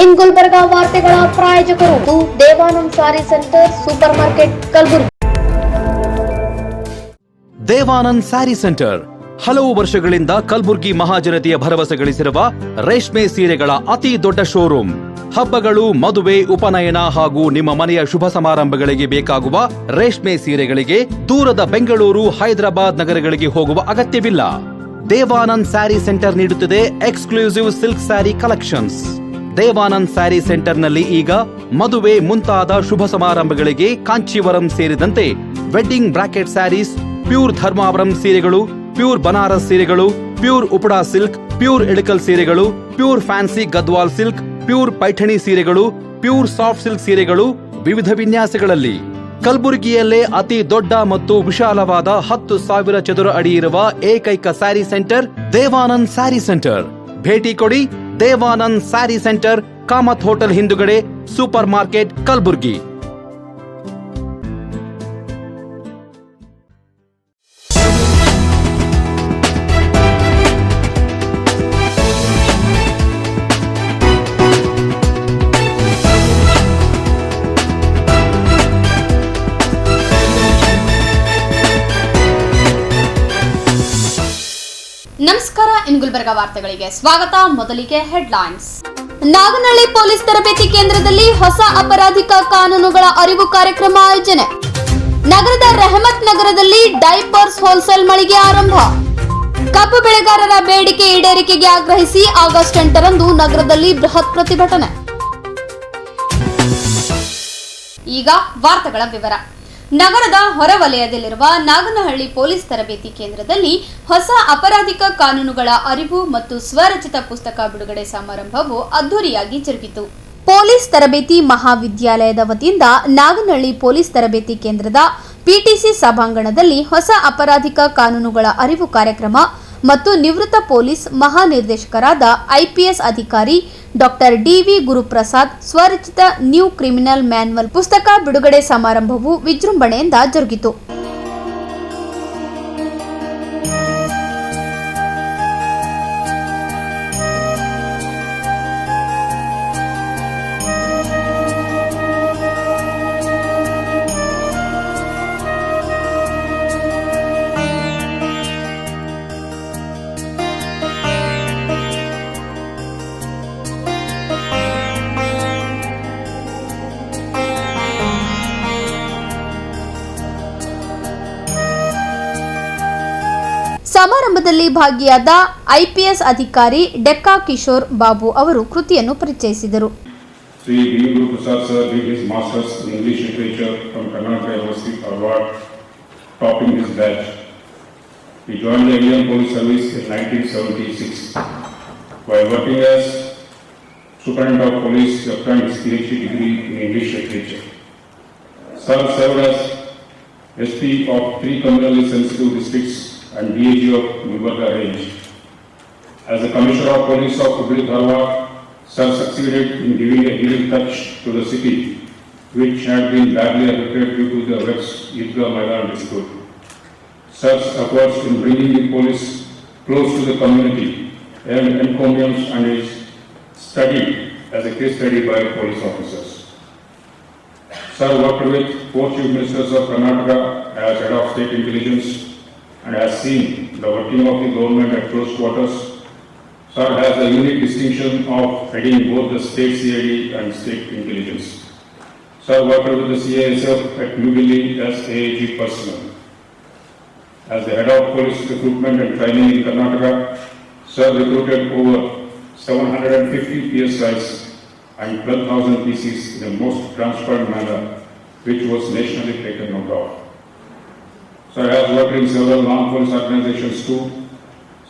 ಇನ್ ಗುಲ್ಬರ್ಗಾ ವಾರ್ತೆಗಳ ಪ್ರಾಯೋಜಕರು Devanand sari centre supermarket Kalaburagi. Devanand sari centre ಹಲವು ವರ್ಷಗಳಿಂದ ಕಲಬುರಗಿ ಮಹಾಜನತೆಯ ಭರವಸೆ ಗಳಿಸಿರುವ ರೇಷ್ಮೆ ಸೀರೆಗಳ ಅತಿ ದೊಡ್ಡ ಶೋರೂಮ್. ಹಬ್ಬಗಳು, ಮದುವೆ, ಉಪನಯನ ಹಾಗೂ ನಿಮ್ಮ ಮನೆಯ ಶುಭ ಸಮಾರಂಭಗಳಿಗೆ ಬೇಕಾಗುವ ರೇಷ್ಮೆ ಸೀರೆಗಳಿಗೆ ದೂರದ ಬೆಂಗಳೂರು, ಹೈದರಾಬಾದ್ ನಗರಗಳಿಗೆ ಹೋಗುವ ಅಗತ್ಯವಿಲ್ಲ. ದೇವಾನಂದ್ ಸ್ಯಾರಿ ಸೆಂಟರ್ ನೀಡುತ್ತಿದೆ exclusive silk sari collections. Devanand sari ಸೆಂಟರ್ನಲ್ಲಿ ಈಗ ಮದುವೆ ಮುಂತಾದ ಶುಭ ಸಮಾರಂಭಗಳಿಗೆ ಕಾಂಚೀವರಂ ಸೇರಿದಂತೆ wedding bracket saris, pure Dharmavaram ಸೀರೆಗಳು, ಪ್ಯೂರ್ ಬನಾರಸ್ ಸೀರೆಗಳು, pure Uppada silk, pure Ilkal ಸೀರೆಗಳು, pure fancy Gadwal silk, pure Paithani ಸೀರೆಗಳು, ಪ್ಯೂರ್ ಸಾಫ್ಟ್ ಸಿಲ್ಕ್ ಸೀರೆಗಳು ವಿವಿಧ ವಿನ್ಯಾಸಗಳಲ್ಲಿ. ಕಲಬುರಗಿಯಲ್ಲೇ ಅತಿ ದೊಡ್ಡ ಮತ್ತು ವಿಶಾಲವಾದ 10,000 ಚದುರ ಅಡಿ ಇರುವ ಏಕೈಕ ಸ್ಯಾರಿ ಸೆಂಟರ್ ದೇವಾನಂದ್ ಸ್ಯಾರಿ ಸೆಂಟರ್. ಭೇಟಿ ಕೊಡಿ. ದೇವಾನಂದ್ ಸ್ಯಾರಿ ಸೆಂಟರ್, ಕಾಮತ್ ಹೋಟೆಲ್ ಹಿಂದುಗಡೆ, ಸೂಪರ್ ಮಾರ್ಕೆಟ್, ಕಲಬುರಗಿ. ನಮಸ್ಕಾರ. ಇನ್ ಗುಲ್ಬರ್ಗಾ ವಾರ್ತೆಗಳಿಗೆ ಸ್ವಾಗತ. ಮೊದಲಿಗೆ ಹೆಡ್ಲೈನ್ಸ್. ನಾಗನಹಳ್ಳಿ ಪೊಲೀಸ್ ತರಬೇತಿ ಕೇಂದ್ರದಲ್ಲಿ ಹೊಸ ಅಪರಾಧಿಕ ಕಾನೂನುಗಳ ಅರಿವು ಕಾರ್ಯಕ್ರಮ ಆಯೋಜನೆ. ನಗರದ ರೆಹಮತ್ ನಗರದಲ್ಲಿ ಡೈಪರ್ಸ್ ಹೋಲ್ಸೇಲ್ ಮಳಿಗೆ ಆರಂಭ. ಕಬ್ಬು ಬೆಳೆಗಾರರ ಬೇಡಿಕೆ ಈಡೇರಿಕೆಗೆ ಆಗ್ರಹಿಸಿ ಆಗಸ್ಟ್ 8ರಂದು ನಗರದಲ್ಲಿ ಬೃಹತ್ ಪ್ರತಿಭಟನೆ. ಈಗ ವಾರ್ತೆಗಳ ವಿವರ. ನಗರದ ಹೊರವಲಯದಲ್ಲಿರುವ ನಾಗನಹಳ್ಳಿ ಪೊಲೀಸ್ ತರಬೇತಿ ಕೇಂದ್ರದಲ್ಲಿ ಹೊಸ ಅಪರಾಧಿಕ ಕಾನೂನುಗಳ ಅರಿವು ಮತ್ತು ಸ್ವರಚಿತ ಪುಸ್ತಕ ಬಿಡುಗಡೆ ಸಮಾರಂಭವು ಅದ್ದೂರಿಯಾಗಿ ಜರುಗಿತು. ಪೊಲೀಸ್ ತರಬೇತಿ ಮಹಾವಿದ್ಯಾಲಯದ ವತಿಯಿಂದ ನಾಗನಹಳ್ಳಿ ಪೊಲೀಸ್ ತರಬೇತಿ ಕೇಂದ್ರದ ಪಿಟಿಸಿ ಸಭಾಂಗಣದಲ್ಲಿ ಹೊಸ ಅಪರಾಧಿಕ ಕಾನೂನುಗಳ ಅರಿವು ಕಾರ್ಯಕ್ರಮ ಮತ್ತು ನಿವೃತ್ತ ಪೊಲೀಸ್ ಮಹಾನಿರ್ದೇಶಕರಾದ ಐಪಿಎಸ್ ಅಧಿಕಾರಿ ಡಾಕ್ಟರ್ ಡಿವಿ ಗುರುಪ್ರಸಾದ್ ಸ್ವರಚಿತ ನ್ಯೂ ಕ್ರಿಮಿನಲ್ ಮ್ಯಾನ್ಯುವಲ್ ಪುಸ್ತಕ ಬಿಡುಗಡೆ ಸಮಾರಂಭವು ವಿಜೃಂಭಣೆಯಿಂದ ಜರುಗಿತು. ಸಮಾರಂಭದಲ್ಲಿ ಭಾಗಿಯಾದ ಐಪಿಎಸ್ ಅಧಿಕಾರಿ ಡೆಕ್ಕಾ ಕಿಶೋರ್ ಬಾಬು ಅವರು ಕೃತಿಯನ್ನು ಪರಿಚಯಿಸಿದರು. Shri D Guruprasad sir did his masters in English literature from Karnataka University Award, topping his batch. He joined the Indian Police Service in 1976. While working as Superintendent of Police, he obtained his PhD degree in English literature. Sir served as SP of 3 criminally sensitive districts and DAG of Gulbarga range. As the Commissioner of Police of Hubli Dharwad, Sir succeeded in giving a healing touch to the city, which had been badly affected due to the vexed Idgah Maidan dispute. Sir's efforts in bringing the police close to the community and encomiums and is studied as a case study by police officers. Sir worked with 4 Chief Ministers of Karnataka as Head of State Intelligence and has seen the working of the government at close quarters. Sir has the unique distinction of heading both the state CID and state intelligence. Sir worked with the CISF at New Delhi as AAG personnel. As the head of police recruitment and training in Karnataka, Sir recruited over 750 PSIs and 12,000 PCs in the most transparent manner, which was nationally taken note of. Sir has worked in several non-police organizations too.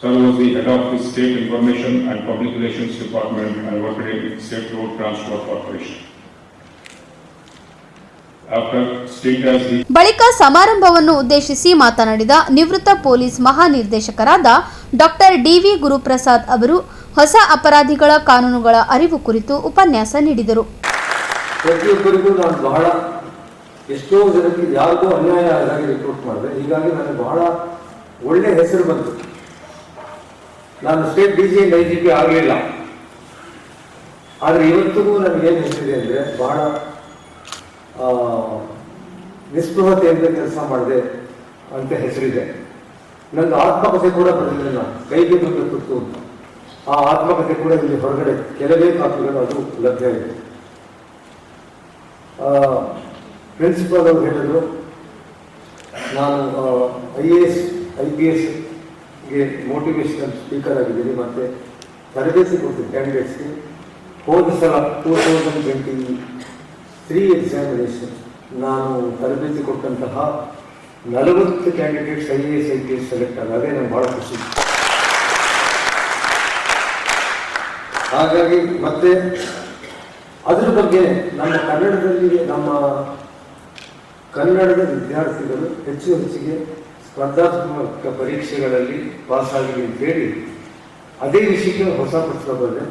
Sir was the head of the State Information and Public Relations Department and worked in State Road Transport Corporation. ಬಳಿಕ ಸಮಾರಂಭವನ್ನು ಉದ್ದೇಶಿಸಿ ಮಾತನಾಡಿದ ನಿವೃತ್ತ police ಮಹಾನಿರ್ದೇಶಕರಾದ doctor D V Guruprasad ಅವರು ಹೊಸ ಅಪರಾಧಿಗಳ ಕಾನೂನುಗಳ ಅರಿವು ಕುರಿತು ಉಪನ್ಯಾಸ ನೀಡಿದರು. ಪ್ರತಿಯೊಬ್ಬರಿಗೂ ನಾನು ಬಹಳ ಎಷ್ಟೋ ಜನಕ್ಕೆ ಯಾರಿಗೂ ಅನ್ಯಾಯ ಆಗಿ ರಿಕ್ರೂಟ್ ಮಾಡಿದೆ. ಹೀಗಾಗಿ ನನಗೆ ಬಹಳ ಒಳ್ಳೆ ಹೆಸರು ಬಂತು. ನಾನು ಸ್ಟೇಟ್ DG IGP ಆಗಲಿಲ್ಲ, ಆದರೆ ಇವತ್ತಿಗೂ ನನಗೇನು ಹೆಸರಿದೆ ಅಂದರೆ ಬಹಳ ನಿಸ್ಪೃಹತೆಯಿಂದ ಕೆಲಸ ಮಾಡಿದೆ ಅಂತ ಹೆಸರಿದೆ. ನನಗೆ ಆತ್ಮಕಥೆ ಕೂಡ ಬರೆದಿಲ್ಲ, ಕೈಗೆ ಬಂದ ತುತ್ತು ಅಂತ. ಆ ಆತ್ಮಕಥೆ ಕೂಡ ಇಲ್ಲಿ ಹೊರಗಡೆ ಕೆಲವೇ ಕಾಪಿಗಳು ಅದು ಲಭ್ಯ ಇದೆ. ಪ್ರಿನ್ಸಿಪಾಲ್ ಅವರು ಹೇಳಿದ್ರು, ನಾನು IAS IPSಗೆ ಮೋಟಿವೇಶನಲ್ ಸ್ಪೀಕರ್ ಆಗಿದ್ದೀನಿ ಮತ್ತು ತರಬೇತಿ ಕೊಡ್ತೀನಿ ಕ್ಯಾಂಡಿಡೇಟ್ಸ್ಗೆ. ಹೋದ ಸಲ 2023 ಎಕ್ಸಾಮಿನೇಷನ್ ನಾನು ತರಬೇತಿ ಕೊಟ್ಟಂತಹ 40 ಕ್ಯಾಂಡಿಡೇಟ್ಸ್ IAS IPS ಸೆಲೆಕ್ಟ್ ಆಗ ಅದೇ ನನಗೆ ಭಾಳ ಖುಷಿ. ಹಾಗಾಗಿ ಮತ್ತೆ ಅದ್ರ ಬಗ್ಗೆ ನಮ್ಮ ಕನ್ನಡದ ವಿದ್ಯಾರ್ಥಿಗಳು ಹೆಚ್ಚಿಗೆ ಸ್ಪರ್ಧಾತ್ಮಕ ಪರೀಕ್ಷೆಗಳಲ್ಲಿ ಪಾಸ್ ಆಗಲಿ ಅಂತೇಳಿ ಅದೇ ವಿಷಯಕ್ಕೆ ಹೊಸ ಪುಸ್ತಕ ಬರೆದೆ.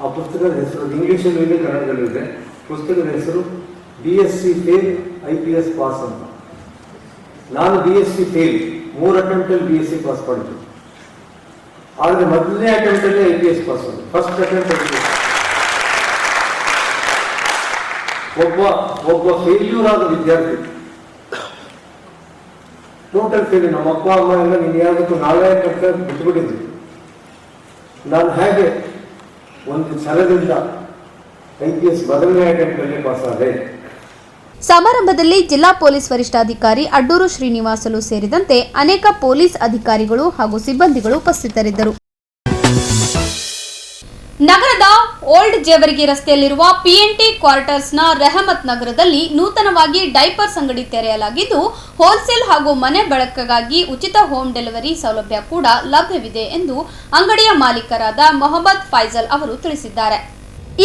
ಆ ಪುಸ್ತಕದ ಹೆಸರು ಇಂಗ್ಲೀಷಲ್ಲೂ ಇದೆ, ಕನ್ನಡದಲ್ಲೂ ಇದೆ. ಪುಸ್ತಕದ ಹೆಸರು BSc ಫೇಲ್ IPS ಪಾಸ್ ಅಂತ. ನಾನು BSc ಫೇಲ್ 3 ಅಟೆಂಪ್ಟಲ್ಲಿ BSc ಪಾಸ್ ಮಾಡಿದ್ದು. ಆದರೆ ಮೊದಲನೇ ಅಟೆಂಪ್ಟಲ್ಲಿ IPS ಪಾಸ್ ಆಗಿದೆ. ಫಸ್ಟ್ ಅಟೆಂಪ್ಟ್ ಒಬ್ಬ ಫೇಲ್ಯೂರ್ ಆದ ವಿದ್ಯಾರ್ಥಿ, ಟೋಟಲ್ ಫೇಲ್. ನಮ್ಮ ಅಪ್ಪ ಅಮ್ಮ ಎಲ್ಲ ನೀನು ಯಾವತ್ತೂ 4 ಅಟೆಂಪ್ಟ್ ಬಿಟ್ಟುಬಿಟ್ಟಿದ್ವಿ. ನಾನು ಹೇಗೆ ಒಂದು ಛಲದಿಂದ IPS ಮೊದಲನೇ ಅಟೆಂಪ್ಟಲ್ಲಿ ಪಾಸ್ ಆದೆ. ಸಮಾರಂಭದಲ್ಲಿ ಜಿಲ್ಲಾ ಪೊಲೀಸ್ ವರಿಷ್ಠಾಧಿಕಾರಿ ಅಡ್ಡೂರು ಶ್ರೀನಿವಾಸಲು ಸೇರಿದಂತೆ ಅನೇಕ ಪೊಲೀಸ್ ಅಧಿಕಾರಿಗಳು ಹಾಗೂ ಸಿಬ್ಬಂದಿಗಳು ಉಪಸ್ಥಿತರಿದ್ದರು. ನಗರದ ಓಲ್ಡ್ ಜೇವರ್ಗಿ ರಸ್ತೆಯಲ್ಲಿರುವ PNT ಕ್ವಾರ್ಟರ್ಸ್ನ ರೆಹಮತ್ ನಗರದಲ್ಲಿ ನೂತನವಾಗಿ ಡೈಪರ್ಸ್ ಅಂಗಡಿ ತೆರೆಯಲಾಗಿದ್ದು, ಹೋಲ್ಸೇಲ್ ಹಾಗೂ ಮನೆ ಬಳಕೆಗಾಗಿ ಉಚಿತ ಹೋಮ್ ಡೆಲಿವರಿ ಸೌಲಭ್ಯ ಕೂಡ ಲಭ್ಯವಿದೆ ಎಂದು ಅಂಗಡಿಯ ಮಾಲೀಕರಾದ ಮೊಹಮ್ಮದ್ ಫೈಜಲ್ ಅವರು ತಿಳಿಸಿದ್ದಾರೆ.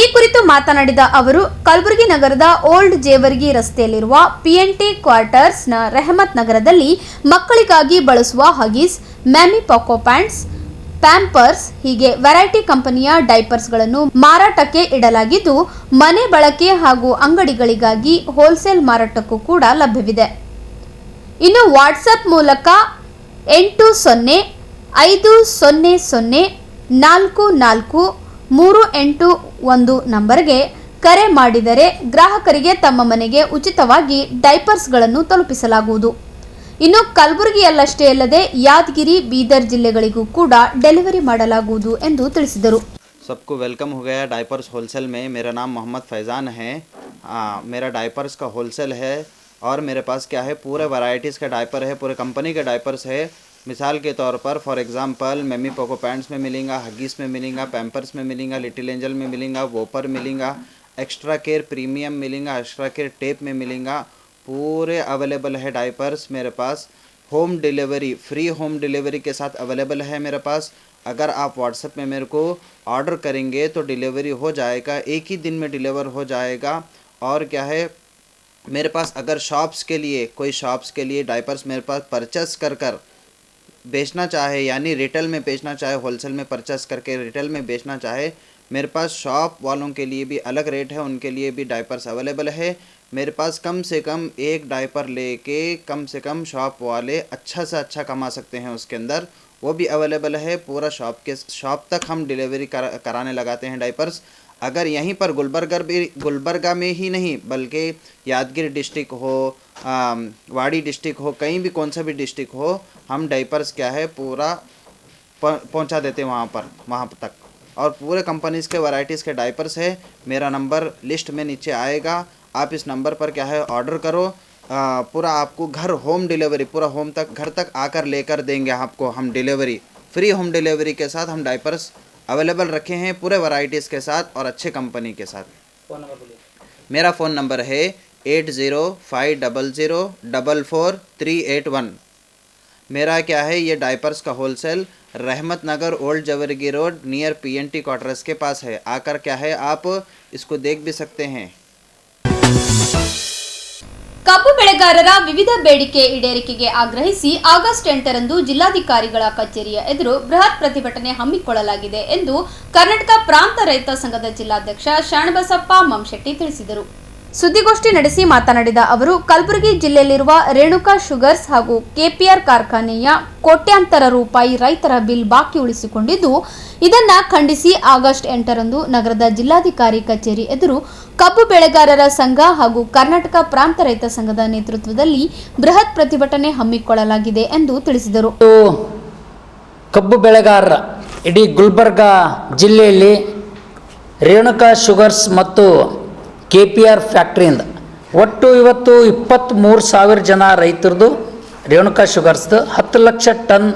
ಈ ಕುರಿತು ಮಾತನಾಡಿದ ಅವರು, ಕಲಬುರಗಿ ನಗರದ ಓಲ್ಡ್ ಜೇವರ್ಗಿ ರಸ್ತೆಯಲ್ಲಿರುವ PNT ಕ್ವಾರ್ಟರ್ಸ್ನ ರೆಹಮತ್ ನಗರದಲ್ಲಿ ಮಕ್ಕಳಿಗಾಗಿ ಬಳಸುವ ಹಗೀಸ್, ಮ್ಯಾಮಿ ಪಾಕೋ ಪ್ಯಾಂಟ್ಸ್, ಪ್ಯಾಂಪರ್ಸ್ ಹೀಗೆ ವೆರೈಟಿ ಕಂಪನಿಯ ಡೈಪರ್ಸ್ಗಳನ್ನು ಮಾರಾಟಕ್ಕೆ ಇಡಲಾಗಿದ್ದು, ಮನೆ ಬಳಕೆ ಹಾಗೂ ಅಂಗಡಿಗಳಿಗಾಗಿ ಹೋಲ್ಸೇಲ್ ಮಾರಾಟಕ್ಕೂ ಕೂಡ ಲಭ್ಯವಿದೆ. ಇನ್ನು ವಾಟ್ಸಪ್ ಮೂಲಕ 80004438 ನಂಬರ್ಗೆ ಕರೆ ಮಾಡಿದರೆ ಗ್ರಾಹಕರಿಗೆ ತಮ್ಮ ಮನೆಗೆ ಉಚಿತವಾಗಿ ಡೈಪರ್ಸ್ಗಳನ್ನು ತಲುಪಿಸಲಾಗುವುದು. ಇನ್ನು ಕಲಬುರಗಿಯಲ್ಲಷ್ಟೇ ಅಲ್ಲದೆ ಯಾದಗಿರಿ, ಬೀದರ್ ಜಿಲ್ಲೆಗಳಿಗೂ ಕೂಡ ಡೆಲಿವರಿ ಮಾಡಲಾಗುವುದು ಎಂದು ತಿಳಿಸಿದರು. सबको वेलकम हो गया डायपर्स होलसेल में। मेरा नाम मोहम्मद फैज़ान है। मेरा डायपर्स का होलसेल है और मेरे पास क्या है पूरे वैरायटीज़ का डायपर है, पूरे कंपनी के डायपर्स है। मिसाल के तौर पर for example meme Poco pants में मिलेगा, हगीस में मिलेगा, पैम्पर्स में मिलेगा, लिटिल एंजल में मिलेगा, वोपर मिलेगा, एक्स्ट्रा केयर प्रीमियम मिलेगा, एक्स्ट्रा केयर टेप में मिलेगा। पूरे अवेलेबल है डायपर्स मेरे पास। Home delivery, free home delivery के साथ अवेलेबल है मेरे पास। अगर आप व्हाट्सएप में मेरे को ऑर्डर करेंगे तो डिलीवरी हो जाएगा, एक ही दिन में डिलीवर हो जाएगा। और क्या है मेरे पास अगर शॉप्स के लिए कोई शॉप्स के लिए डायपर्स मेरे पास परचेस कर बेचना चाहे, यानी रिटेल में बेचना चाहे, होलसेल में परचेस करके रिटेल में बेचना चाहे, मेरे पास शॉप वालों के लिए भी अलग रेट है, उनके लिए भी डायपर्स अवेलेबल है। मेरे पास कम से कम एक डायपर लेके कम से कम शॉप वाले अच्छा से अच्छा कमा सकते हैं उसके अंदर, वो भी अवेलेबल है। पूरा शॉप तक हम डिलीवरी कराने लगाते हैं डायपर्स। अगर यहीं पर गुलबर्गा में ही नहीं बल्कि यादगिरी डिस्ट्रिक्ट हो, वाड़ी डिस्ट्रिक्ट हो, कहीं भी कौन सा भी डिस्ट्रिक्ट हो, हम डायपर्स क्या है पूरा पहुंचा देते हैं वहाँ तक। और पूरे कंपनीज़ के वैरायटीज़ के डायपर्स है। मेरा नंबर लिस्ट में नीचे आएगा, आप इस नंबर पर क्या है ऑर्डर करो। पूरा आपको घर होम डिलीवरी, पूरा होम तक घर तक आकर लेकर देंगे आपको हम डिलीवरी, फ्री होम डिलीवरी के साथ हम डायपर्स अवेलेबल रखे हैं पूरे वैरायटीज़ के साथ और अच्छे कंपनी के साथ। फ़ोन नंबर बोलिए। मेरा फ़ोन नंबर है 805000443881। मेरा क्या है ये डायपर्स का wholesale Rahmat Nagar old Jewargi road near PNT quarters के पास है। आकर क्या है आप इसको देख भी सकते हैं। ಕಬ್ಬು ಬೆಳೆಗಾರರ ವಿವಿಧ ಬೇಡಿಕೆ ಈಡೇರಿಕೆಗೆ ಆಗ್ರಹಿಸಿ ಆಗಸ್ಟ್ 8ರಂದು ಜಿಲ್ಲಾಧಿಕಾರಿಗಳ ಕಚೇರಿಯ ಎದುರು ಬೃಹತ್ ಪ್ರತಿಭಟನೆ ಹಮ್ಮಿಕೊಳ್ಳಲಾಗಿದೆ ಎಂದು ಕರ್ನಾಟಕ ಪ್ರಾಂತ ರೈತ ಸಂಘದ ಜಿಲ್ಲಾಧ್ಯಕ್ಷ ಶರಣಬಸಪ್ಪ ಮಮಶೆಟ್ಟಿ ತಿಳಿಸಿದರು. ಸುದ್ದಿಗೋಷ್ಠಿ ನಡೆಸಿ ಮಾತನಾಡಿದ ಅವರು ಕಲಬುರಗಿ ಜಿಲ್ಲೆಯಲ್ಲಿರುವ ರೇಣುಕಾ ಶುಗರ್ಸ್ ಹಾಗೂ ಕೆಪಿಆರ್ ಕಾರ್ಖಾನೆಯ ಕೋಟ್ಯಾಂತರ ರೂಪಾಯಿ ರೈತರ ಬಿಲ್ ಬಾಕಿ ಉಳಿಸಿಕೊಂಡಿದ್ದು, ಇದನ್ನ ಖಂಡಿಸಿ ಆಗಸ್ಟ್ 8ರಂದು ನಗರದ ಜಿಲ್ಲಾಧಿಕಾರಿ ಕಚೇರಿ ಎದುರು ಕಬ್ಬು ಬೆಳೆಗಾರರ ಸಂಘ ಹಾಗೂ ಕರ್ನಾಟಕ ಪ್ರಾಂತ ರೈತ ಸಂಘದ ನೇತೃತ್ವದಲ್ಲಿ ಬೃಹತ್ ಪ್ರತಿಭಟನೆ ಹಮ್ಮಿಕೊಳ್ಳಲಾಗಿದೆ ಎಂದು ತಿಳಿಸಿದರು. ಕಬ್ಬು ಬೆಳೆಗಾರರ ಇಡೀ ಗುಲ್ಬರ್ಗ ಜಿಲ್ಲೆಯಲ್ಲಿ ರೇಣುಕಾ ಶುಗರ್ಸ್ ಮತ್ತು KPR ಫ್ಯಾಕ್ಟ್ರಿಯಿಂದ ಒಟ್ಟು ಇವತ್ತು 23,000 ಜನ ರೈತರದು ರೇಣುಕಾ ಶುಗರ್ಸ್ದು 10 ಲಕ್ಷ ಟನ್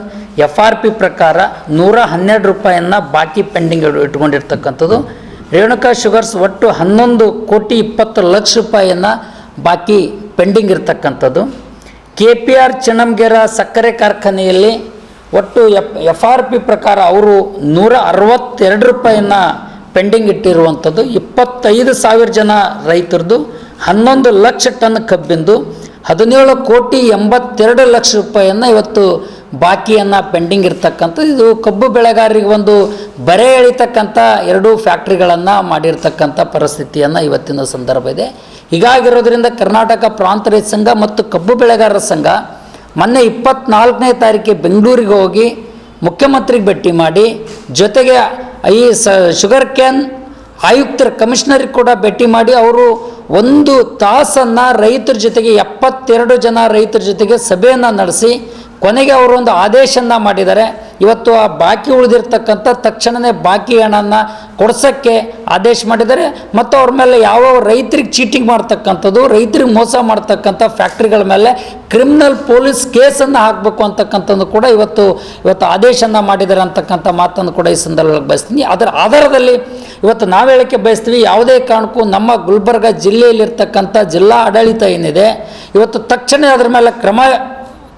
FRP ಪ್ರಕಾರ 112 ರೂಪಾಯಿಯನ್ನು ಬಾಕಿ ಪೆಂಡಿಂಗ್ ಇಟ್ಕೊಂಡಿರ್ತಕ್ಕಂಥದ್ದು. ರೇಣುಕಾ ಶುಗರ್ಸ್ ಒಟ್ಟು 11,20,00,000 ರೂಪಾಯಿಯನ್ನು ಬಾಕಿ ಪೆಂಡಿಂಗ್ ಇರ್ತಕ್ಕಂಥದ್ದು. KPR ಚಿನ್ನಂಗೇರ ಸಕ್ಕರೆ ಕಾರ್ಖಾನೆಯಲ್ಲಿ ಒಟ್ಟು FRP ಪ್ರಕಾರ ಅವರು 162 ರೂಪಾಯಿಯನ್ನು ಪೆಂಡಿಂಗ್ ಇಟ್ಟಿರುವಂಥದ್ದು. 25,000 ಜನ ರೈತರದು 11 ಲಕ್ಷ ಟನ್ ಕಬ್ಬಿಂದು 17,82,00,000 ರೂಪಾಯಿಯನ್ನು ಇವತ್ತು ಬಾಕಿಯನ್ನು ಪೆಂಡಿಂಗ್ ಇರ್ತಕ್ಕಂಥದ್ದು. ಇದು ಕಬ್ಬು ಬೆಳೆಗಾರರಿಗೆ ಒಂದು ಬರೆ ಎಳಿತಕ್ಕಂಥ 2 ಫ್ಯಾಕ್ಟ್ರಿಗಳನ್ನು ಮಾಡಿರ್ತಕ್ಕಂಥ ಪರಿಸ್ಥಿತಿಯನ್ನು ಇವತ್ತಿನ ಸಂದರ್ಭ ಇದೆ. ಹೀಗಾಗಿರೋದ್ರಿಂದ ಕರ್ನಾಟಕ ಪ್ರಾಂತ ರೈತ ಸಂಘ ಮತ್ತು ಕಬ್ಬು ಬೆಳೆಗಾರರ ಸಂಘ ಮೊನ್ನೆ 24ನೇ ತಾರೀಕಿಗೆ ಬೆಂಗಳೂರಿಗೆ ಹೋಗಿ ಮುಖ್ಯಮಂತ್ರಿಗೆ ಭೇಟಿ ಮಾಡಿ, ಜೊತೆಗೆ ಈ ಶುಗರ್ ಕ್ಯಾನ್ ಆಯುಕ್ತರ ಕಮಿಷನರಿಗೆ ಕೂಡ ಭೇಟಿ ಮಾಡಿ ಅವರು 1 ತಾಸನ್ನು ರೈತರ ಜೊತೆಗೆ 72 ಜನ ರೈತರ ಜೊತೆಗೆ ಸಭೆಯನ್ನು ನಡೆಸಿ ಕೊನೆಗೆ ಅವರು ಒಂದು ಆದೇಶವನ್ನು ಮಾಡಿದ್ದಾರೆ. ಇವತ್ತು ಆ ಬಾಕಿ ಉಳಿದಿರ್ತಕ್ಕಂಥ ತಕ್ಷಣವೇ ಬಾಕಿ ಹಣವನ್ನು ಕೊಡ್ಸೋಕ್ಕೆ ಆದೇಶ ಮಾಡಿದ್ದಾರೆ ಮತ್ತು ಅವ್ರ ಮೇಲೆ ಯಾವ ರೈತರಿಗೆ ಚೀಟಿಂಗ್ ಮಾಡ್ತಕ್ಕಂಥದ್ದು, ರೈತರಿಗೆ ಮೋಸ ಮಾಡ್ತಕ್ಕಂಥ ಫ್ಯಾಕ್ಟ್ರಿಗಳ ಮೇಲೆ ಕ್ರಿಮಿನಲ್ ಪೊಲೀಸ್ ಕೇಸನ್ನು ಹಾಕಬೇಕು ಅಂತಕ್ಕಂಥದ್ದು ಕೂಡ ಇವತ್ತು ಆದೇಶವನ್ನು ಮಾಡಿದ್ದಾರೆ ಅಂತಕ್ಕಂಥ ಮಾತನ್ನು ಕೂಡ ಈ ಸಂದರ್ಭದಲ್ಲಿ ಬಯಸ್ತೀನಿ. ಅದರ ಆಧಾರದಲ್ಲಿ ಇವತ್ತು ನಾವು ಹೇಳಕ್ಕೆ ಬಯಸ್ತೀವಿ, ಯಾವುದೇ ಕಾರಣಕ್ಕೂ ನಮ್ಮ ಗುಲ್ಬರ್ಗ ಜಿಲ್ಲೆಯಲ್ಲಿರ್ತಕ್ಕಂಥ ಜಿಲ್ಲಾ ಆಡಳಿತ ಏನಿದೆ ಇವತ್ತು ತಕ್ಷಣ ಅದರ ಮೇಲೆ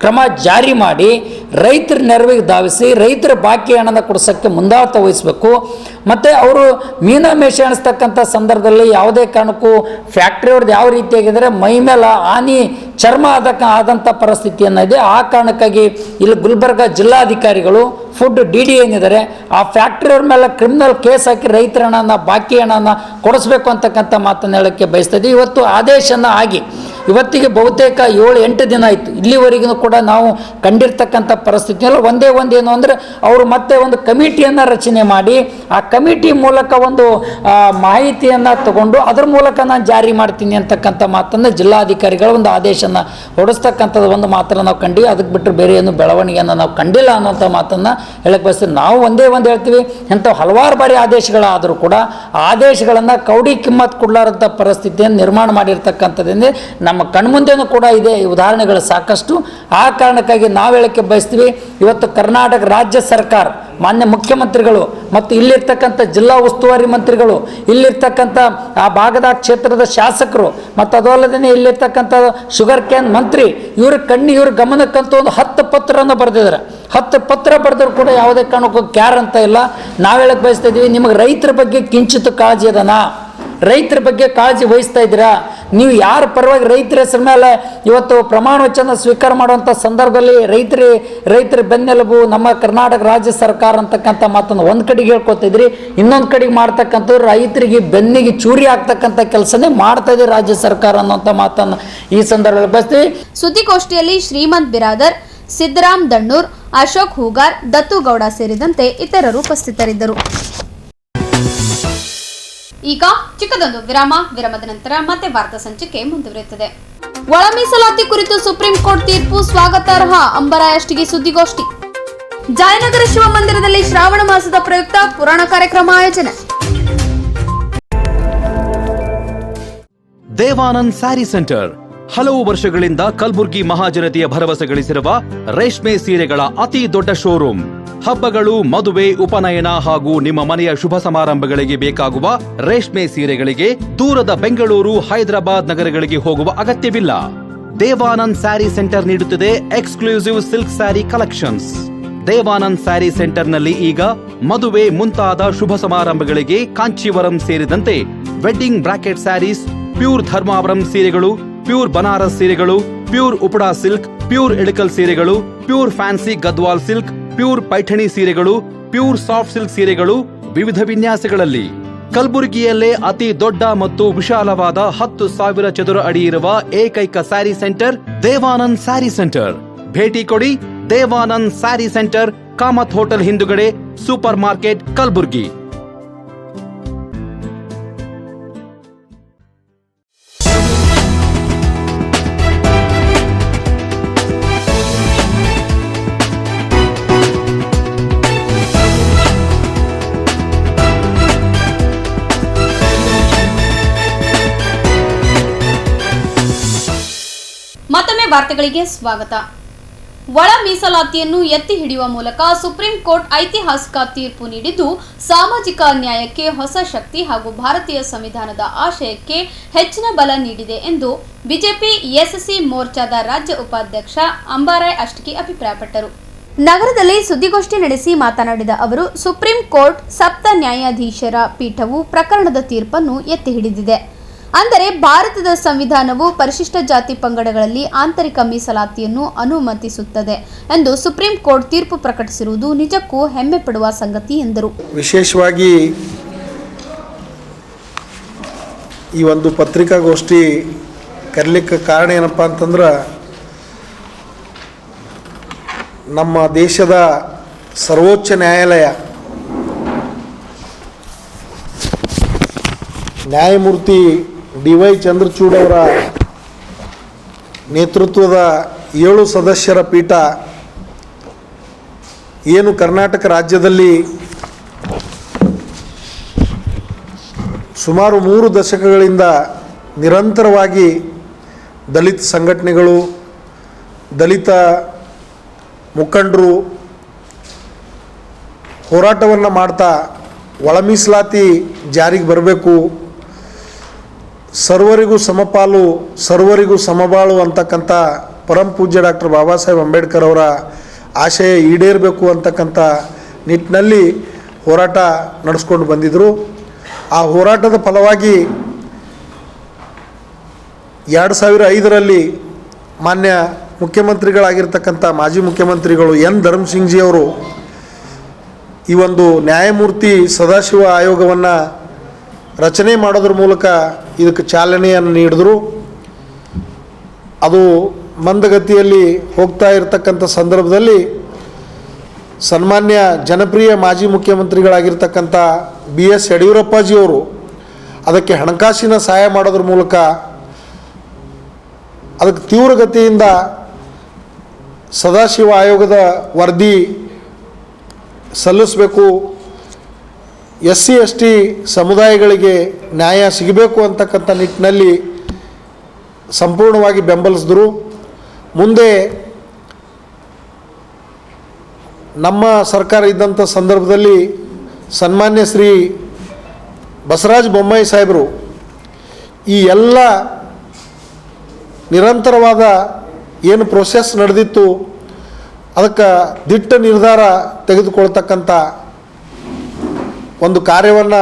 ಕ್ರಮ ಜಾರಿ ಮಾಡಿ ರೈತರ ನೆರವಿಗೆ ಧಾವಿಸಿ ರೈತರ ಬಾಕಿ ಹಣನ ಕೊಡಿಸೋಕ್ಕೆ ಮುಂದಾಳತ್ವ ವಹಿಸಬೇಕು. ಮತ್ತು ಅವರು ಮೀನಮೇಷ ಎಣಿಸ್ತಕ್ಕಂಥ ಸಂದರ್ಭದಲ್ಲಿ ಯಾವುದೇ ಕಾರಣಕ್ಕೂ ಫ್ಯಾಕ್ಟ್ರಿಯವ್ರದ್ದು ಯಾವ ರೀತಿಯಾಗಿದ್ದರೆ ಮೈ ಮೇಲೆ ಹಾನಿ ಚರ್ಮ ಆದಂಥ ಪರಿಸ್ಥಿತಿಯನ್ನು ಇದೆ. ಆ ಕಾರಣಕ್ಕಾಗಿ ಇಲ್ಲಿ ಗುಲ್ಬರ್ಗ ಜಿಲ್ಲಾಧಿಕಾರಿಗಳು ಫುಡ್ DD ಏನಿದ್ದಾರೆ ಆ ಫ್ಯಾಕ್ಟ್ರಿಯವ್ರ ಮೇಲೆ ಕ್ರಿಮಿನಲ್ ಕೇಸ್ ಹಾಕಿ ರೈತರ ಹಣನ ಬಾಕಿ ಹಣನ ಕೊಡಿಸ್ಬೇಕು ಅಂತಕ್ಕಂಥ ಮಾತನ್ನು ಹೇಳೋಕ್ಕೆ ಬಯಸ್ತಾ ಇದ್ದೀವಿ. ಇವತ್ತು ಆದೇಶನ ಆಗಿ ಇವತ್ತಿಗೆ ಬಹುತೇಕ 7-8 ದಿನ ಆಯಿತು. ಇಲ್ಲಿವರೆಗೂ ಕೂಡ ನಾವು ಕಂಡಿರ್ತಕ್ಕಂಥ ಪರಿಸ್ಥಿತಿಯಲ್ಲಿ ಒಂದೇ ಏನು ಅಂದರೆ ಅವರು ಮತ್ತೆ ಒಂದು ಕಮಿಟಿಯನ್ನು ರಚನೆ ಮಾಡಿ ಆ ಕಮಿಟಿ ಮೂಲಕ ಒಂದು ಮಾಹಿತಿಯನ್ನು ತಗೊಂಡು ಅದರ ಮೂಲಕ ನಾನು ಜಾರಿ ಮಾಡ್ತೀನಿ ಅಂತಕ್ಕಂಥ ಮಾತನ್ನು ಜಿಲ್ಲಾಧಿಕಾರಿಗಳ ಒಂದು ಆದೇಶನ ಹೊಡಿಸ್ತಕ್ಕಂಥದ್ದು ಒಂದು ಮಾತನ್ನು ನಾವು ಕಂಡಿವಿ. ಅದಕ್ಕೆ ಬಿಟ್ಟರೆ ಬೇರೆ ಏನು ಬೆಳವಣಿಗೆಯನ್ನು ನಾವು ಕಂಡಿಲ್ಲ ಅನ್ನೋಂಥ ಮಾತನ್ನು ಹೇಳಕ್ಕೆ ಬಯಸ್ತೀವಿ. ನಾವು ಒಂದೇ ಹೇಳ್ತೀವಿ, ಇಂಥ ಹಲವಾರು ಬಾರಿ ಆದೇಶಗಳಾದರೂ ಕೂಡ ಆದೇಶಗಳನ್ನು ಕೌಡಿ ಕಿಮ್ಮತ್ತು ಕೊಡಲಾರಂಥ ಪರಿಸ್ಥಿತಿಯನ್ನು ನಿರ್ಮಾಣ ಮಾಡಿರ್ತಕ್ಕಂಥದ್ದಿಂದ ನಮ್ಮ ಕಣ್ಮುಂದೆನೂ ಕೂಡ ಇದೆ ಉದಾಹರಣೆಗಳು ಸಾಕಷ್ಟು. ಆ ಕಾರಣಕ್ಕಾಗಿ ನಾವು ಹೇಳಕ್ಕೆ ಬಯಸ್ತೀವಿ, ಇವತ್ತು ಕರ್ನಾಟಕ ರಾಜ್ಯ ಸರ್ಕಾರ ಮಾನ್ಯ ಮುಖ್ಯಮಂತ್ರಿಗಳು ಮತ್ತು ಇಲ್ಲಿರ್ತಕ್ಕಂಥ ಜಿಲ್ಲಾ ಉಸ್ತುವಾರಿ ಮಂತ್ರಿಗಳು, ಇಲ್ಲಿರ್ತಕ್ಕಂಥ ಆ ಭಾಗದ ಕ್ಷೇತ್ರದ ಶಾಸಕರು ಮತ್ತು ಅದಲ್ಲದೇ ಇಲ್ಲಿರ್ತಕ್ಕಂಥ ಶುಗರ್ ಕ್ಯಾನ್ ಮಂತ್ರಿ ಇವ್ರ ಗಮನಕ್ಕಂತೂ ಒಂದು 10 ಪತ್ರವನ್ನು ಬರೆದಿದ್ದಾರೆ. 10 ಪತ್ರ ಬರೆದ್ರು ಕೂಡ ಯಾವುದೇ ಕಾರಣಕ್ಕೂ ಕ್ಯಾರ್ ಅಂತ ಇಲ್ಲ. ನಾವು ಹೇಳಕ್ಕೆ ಬಯಸ್ತಾ ಇದ್ದೀವಿ, ನಿಮಗೆ ರೈತರ ಬಗ್ಗೆ ಕಿಂಚಿತ್ತು ಕಾಳಜಿ ಅದನಾ? ರೈತರ ಬಗ್ಗೆ ಕಾಳಜಿ ವಹಿಸ್ತಾ ಇದ್ದೀರಾ? ನೀವು ಯಾರ ಪರವಾಗಿ ರೈತರ ಹೆಸರು ಮೇಲೆ ಇವತ್ತು ಪ್ರಮಾಣ ವಚನ ಸ್ವೀಕಾರ ಮಾಡುವಂಥ ಸಂದರ್ಭದಲ್ಲಿ ರೈತರ ಬೆನ್ನೆಲುಬು ನಮ್ಮ ಕರ್ನಾಟಕ ರಾಜ್ಯ ಸರ್ಕಾರ ಅಂತಕ್ಕಂಥ ಮಾತನ್ನು ಒಂದು ಕಡೆಗೆ ಹೇಳ್ಕೊತಿದ್ರಿ, ಇನ್ನೊಂದು ಕಡೆಗೆ ಮಾಡ್ತಕ್ಕಂಥವ್ರು ರೈತರಿಗೆ ಬೆನ್ನಿಗೆ ಚೂರಿ ಆಗ್ತಕ್ಕಂಥ ಕೆಲಸನೇ ಮಾಡ್ತಾ ಇದೆ ರಾಜ್ಯ ಸರ್ಕಾರ ಅನ್ನೋಂಥ ಮಾತನ್ನು ಈ ಸಂದರ್ಭದಲ್ಲಿ ಬಯಸ್ತೀವಿ. ಸುದ್ದಿಗೋಷ್ಠಿಯಲ್ಲಿ ಶ್ರೀಮಂತ್ ಬಿರಾದರ್, ಸಿದ್ದರಾಮ್ ದಣ್ಣೂರ್, ಅಶೋಕ್ ಹೂಗಾರ್, ದತ್ತುಗೌಡ ಸೇರಿದಂತೆ ಇತರರು ಉಪಸ್ಥಿತರಿದ್ದರು. ಈಗ ಚಿಕ್ಕದೊಂದು ವಿರಾಮದ ನಂತರ ಮತ್ತೆ ವಾರ್ತಾ ಸಂಚಿಕೆ ಮುಂದುವರಿಯುತ್ತದೆ. ಒಳ ಮೀಸಲಾತಿ ಕುರಿತು ಸುಪ್ರೀಂ ಕೋರ್ಟ್ ತೀರ್ಪು ಸ್ವಾಗತಾರ್ಹ. ಅಂಬರಾಯಷ್ಟಿಗೆ ಸುದ್ದಿಗೋಷ್ಠಿ. ಜಯನಗರ ಶಿವಮಂದಿರದಲ್ಲಿ ಶ್ರಾವಣ ಮಾಸದ ಪ್ರಯುಕ್ತ ಪುರಾಣ ಕಾರ್ಯಕ್ರಮ ಆಯೋಜನೆ. ದೇವಾನಂದ್ ಸ್ಯಾರಿ ಸೆಂಟರ್ ಹಲವು ವರ್ಷಗಳಿಂದ ಕಲಬುರ್ಗಿ ಮಹಾಜನತೆಯ ಭರವಸೆ ಗಳಿಸಿರುವ ರೇಷ್ಮೆ ಸೀರೆಗಳ ಅತಿ ದೊಡ್ಡ ಶೋರೂಮ್. ಹಬ್ಬಗಳು, ಮದುವೆ, ಉಪನಯನ ಹಾಗೂ ನಿಮ್ಮ ಮನೆಯ ಶುಭ ಸಮಾರಂಭಗಳಿಗೆ ಬೇಕಾಗುವ ರೇಷ್ಮೆ ಸೀರೆಗಳಿಗೆ ದೂರದ ಬೆಂಗಳೂರು, ಹೈದರಾಬಾದ್ ನಗರಗಳಿಗೆ ಹೋಗುವ ಅಗತ್ಯವಿಲ್ಲ. ದೇವಾನಂದ್ ಸ್ಯಾರಿ ಸೆಂಟರ್ ನೀಡುತ್ತಿದೆ exclusive silk sari collections. Devanand sari ಸೆಂಟರ್ನಲ್ಲಿ ಈಗ ಮದುವೆ ಮುಂತಾದ ಶುಭ ಸಮಾರಂಭಗಳಿಗೆ ಕಾಂಚೀವರಂ ಸೇರಿದಂತೆ wedding bracket saris, pure Dharmavaram ಸೀರೆಗಳು, ಪ್ಯೂರ್ ಬನಾರಸ್ ಸೀರೆಗಳು, pure Uppada silk, pure Ilkal ಸೀರೆಗಳು, pure fancy Gadwal silk, pure Paithani ಸೀರೆಗಳು, ಪ್ಯೂರ್ ಸಾಫ್ಟ್ ಸಿಲ್ಕ್ ಸೀರೆಗಳು ವಿವಿಧ ವಿನ್ಯಾಸಗಳಲ್ಲಿ. ಕಲಬುರಗಿಯಲ್ಲೇ ಅತಿ ದೊಡ್ಡ ಮತ್ತು ವಿಶಾಲವಾದ 10,000 ಚದುರ ಅಡಿ ಇರುವ ಏಕೈಕ ಸ್ಯಾರಿ ಸೆಂಟರ್ ದೇವಾನಂದ್ ಸ್ಯಾರಿ ಸೆಂಟರ್. ಭೇಟಿ ಕೊಡಿ ದೇವಾನಂದ್ ಸ್ಯಾರಿ ಸೆಂಟರ್, ಕಾಮತ್ ಹೋಟೆಲ್ ಹಿಂದುಗಡೆ, ಸೂಪರ್ ಮಾರ್ಕೆಟ್, ಕಲಬುರಗಿ. ಮತ್ತೊಮ್ಮೆ ವಾರ್ತೆಗಳಿಗೆ ಸ್ವಾಗತ. ಒಳ ಮೀಸಲಾತಿಯನ್ನು ಎತ್ತಿ ಹಿಡಿಯುವ ಮೂಲಕ ಸುಪ್ರೀಂ ಕೋರ್ಟ್ ಐತಿಹಾಸಿಕ ತೀರ್ಪು ನೀಡಿದ್ದು ಸಾಮಾಜಿಕ ನ್ಯಾಯಕ್ಕೆ ಹೊಸ ಶಕ್ತಿ ಹಾಗೂ ಭಾರತೀಯ ಸಂವಿಧಾನದ ಆಶಯಕ್ಕೆ ಹೆಚ್ಚಿನ ಬಲ ನೀಡಿದೆ ಎಂದು ಬಿಜೆಪಿ ಎಸ್ಸಿ ಮೋರ್ಚಾದ ರಾಜ್ಯ ಉಪಾಧ್ಯಕ್ಷ ಅಂಬಾರಾಯ್ ಅಷ್ಟಗಿ ಅಭಿಪ್ರಾಯಪಟ್ಟರು. ನಗರದಲ್ಲಿ ಸುದ್ದಿಗೋಷ್ಠಿ ನಡೆಸಿ ಮಾತನಾಡಿದ ಅವರು, ಸುಪ್ರೀಂ ಕೋರ್ಟ್ ಸಪ್ತ ನ್ಯಾಯಾಧೀಶರ ಪೀಠವು ಪ್ರಕರಣದ ತೀರ್ಪನ್ನು ಎತ್ತಿ ಹಿಡಿದಿದೆ. ಅಂದರೆ ಭಾರತದ ಸಂವಿಧಾನವು ಪರಿಶಿಷ್ಟ ಜಾತಿ ಪಂಗಡಗಳಲ್ಲಿ ಆಂತರಿಕ ಮೀಸಲಾತಿಯನ್ನು ಅನುಮತಿಸುತ್ತದೆ ಎಂದು ಸುಪ್ರೀಂ ಕೋರ್ಟ್ ತೀರ್ಪು ಪ್ರಕಟಿಸಿರುವುದು ನಿಜಕ್ಕೂ ಹೆಮ್ಮೆ ಪಡುವ ಸಂಗತಿ ಎಂದರು. ವಿಶೇಷವಾಗಿ ಈ ಒಂದು ಪತ್ರಿಕಾಗೋಷ್ಠಿ ಕರೀಲಿಕ್ಕೆ ಕಾರಣ ಏನಪ್ಪ ಅಂತಂದ್ರೆ, ನಮ್ಮ ದೇಶದ ಸರ್ವೋಚ್ಚ ನ್ಯಾಯಾಲಯ ನ್ಯಾಯಮೂರ್ತಿ ಡಿ.ವೈ. ಚಂದ್ರಚೂಡ್ ಅವರ ನೇತೃತ್ವದ 7 ಸದಸ್ಯರ ಪೀಠ ಏನು ಕರ್ನಾಟಕ ರಾಜ್ಯದಲ್ಲಿ ಸುಮಾರು 3 ದಶಕಗಳಿಂದ ನಿರಂತರವಾಗಿ ದಲಿತ ಸಂಘಟನೆಗಳು, ದಲಿತ ಮುಖಂಡರು ಹೋರಾಟವನ್ನು ಮಾಡ್ತಾ ಒಳ ಮೀಸಲಾತಿ ಜಾರಿಗೆ ಬರಬೇಕು, ಸರ್ವರಿಗೂ ಸಮಪಾಲು, ಸರ್ವರಿಗೂ ಸಮಬಾಳು ಅಂತಕ್ಕಂಥ ಪರಮ ಪೂಜ್ಯ ಡಾಕ್ಟರ್ ಬಾಬಾ ಸಾಹೇಬ್ ಅಂಬೇಡ್ಕರ್ ಅವರ ಆಶಯ ಈಡೇರಬೇಕು ಅಂತಕ್ಕಂಥ ನಿಟ್ಟಿನಲ್ಲಿ ಹೋರಾಟ ನಡೆಸ್ಕೊಂಡು ಬಂದಿದ್ದರು. ಆ ಹೋರಾಟದ ಫಲವಾಗಿ 2005ರಲ್ಲಿ ಮಾನ್ಯ ಮುಖ್ಯಮಂತ್ರಿಗಳಾಗಿರ್ತಕ್ಕಂಥ ಮಾಜಿ ಮುಖ್ಯಮಂತ್ರಿಗಳು ಎನ್ ಧರ್ಮಸಿಂಗ್ಜಿ ಅವರು ಈ ಒಂದು ನ್ಯಾಯಮೂರ್ತಿ ಸದಾಶಿವ ಆಯೋಗವನ್ನು ರಚನೆ ಮಾಡೋದ್ರ ಮೂಲಕ ಇದಕ್ಕೆ ಚಾಲನೆಯನ್ನು ನೀಡಿದ್ರು. ಅದು ಮಂದಗತಿಯಲ್ಲಿ ಹೋಗ್ತಾ ಇರತಕ್ಕಂಥ ಸಂದರ್ಭದಲ್ಲಿ ಸನ್ಮಾನ್ಯ ಜನಪ್ರಿಯ ಮಾಜಿ ಮುಖ್ಯಮಂತ್ರಿಗಳಾಗಿರ್ತಕ್ಕಂಥ BS ಯಡಿಯೂರಪ್ಪಾಜಿಯವರು ಅದಕ್ಕೆ ಹಣಕಾಸಿನ ಸಹಾಯ ಮಾಡೋದ್ರ ಮೂಲಕ ಅದಕ್ಕೆ ತೀವ್ರಗತಿಯಿಂದ ಸದಾಶಿವ ಆಯೋಗದ ವರದಿ ಸಲ್ಲಿಸಬೇಕು, SC ST ಸಮುದಾಯಗಳಿಗೆ ನ್ಯಾಯ ಸಿಗಬೇಕು ಅಂತಕ್ಕಂಥ ನಿಟ್ಟಿನಲ್ಲಿ ಸಂಪೂರ್ಣವಾಗಿ ಬೆಂಬಲಿಸಿದ್ರು. ಮುಂದೆ ನಮ್ಮ ಸರ್ಕಾರ ಇದ್ದಂಥ ಸಂದರ್ಭದಲ್ಲಿ ಸನ್ಮಾನ್ಯ ಶ್ರೀ ಬಸವರಾಜ ಬೊಮ್ಮಾಯಿ ಸಾಹೇಬರು ಈ ಎಲ್ಲ ನಿರಂತರವಾದ ಏನು ಪ್ರೊಸೆಸ್ ನಡೆದಿತ್ತು ಅದಕ್ಕೆ ದಿಟ್ಟ ನಿರ್ಧಾರ ತೆಗೆದುಕೊಳ್ತಕ್ಕಂಥ ಒಂದು ಕಾರ್ಯವನ್ನು